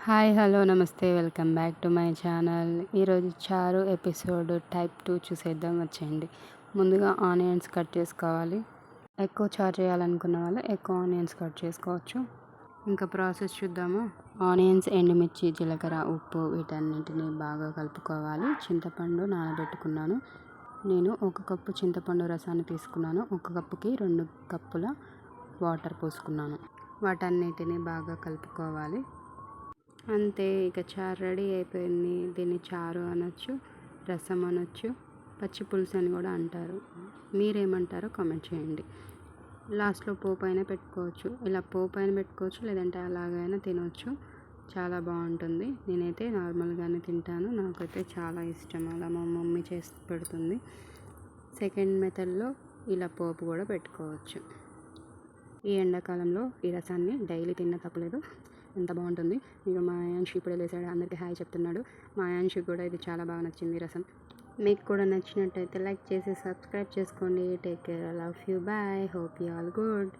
Hi hello నమస్తే welcome back to my channel. ఈరోజు చారు ఎపిసోడ్ టైప్ 2 చూసేద్దాం వచ్చేయండి. ముందుగా ఆనియన్స్ కట్ చేసుకోవాలి. ఎక్కువ చారు చేయాలనుకున్న వాళ్ళు ఎక్కువ ఆనియన్స్ కట్ చేసుకోవచ్చు. ఇంకా ప్రాసెస్ చూద్దాము. ఆనియన్స్, ఎండుమిర్చి, జీలకర్ర, ఉప్పు వీటన్నింటినీ బాగా కలుపుకోవాలి. చింతపండు నానబెట్టుకున్నాను. నేను 1 కప్పు చింతపండు రసాన్ని తీసుకున్నాను. 1 కప్పుకి 2 కప్పుల వాటర్ పోసుకున్నాను. వాటన్నిటిని బాగా కలుపుకోవాలి. అంతే, ఇక చారు రెడీ అయిపోయింది. దీన్ని చారు అనొచ్చు, రసం అనొచ్చు, పచ్చి పులుసు అని కూడా అంటారు. మీరేమంటారో కామెంట్ చేయండి. లాస్ట్లో పోపు అయినా పెట్టుకోవచ్చు. ఇలా పోపు అయినా పెట్టుకోవచ్చు, లేదంటే అలాగైనా తినవచ్చు. చాలా బాగుంటుంది. నేనైతే నార్మల్గానే తింటాను. నాకైతే చాలా ఇష్టం. అలా మా మమ్మీ చేసి పెడుతుంది. సెకండ్ మెథడ్లో ఇలా పోపు కూడా పెట్టుకోవచ్చు. ఈ ఎండాకాలంలో ఈ రసాన్ని డైలీ తిన్న తప్పలేదు. ఎంత బాగుంటుంది. ఇక మా అయాన్షి ఇప్పుడే లేసాడు, అందరికీ హాయ్ చెప్తున్నాడు. మా అయాన్షి కూడా ఇది చాలా బాగా నచ్చింది రసం. మీకు కూడా నచ్చినట్టయితే లైక్ చేసి సబ్స్క్రైబ్ చేసుకోండి. Take care, love you, bye, hope you all good.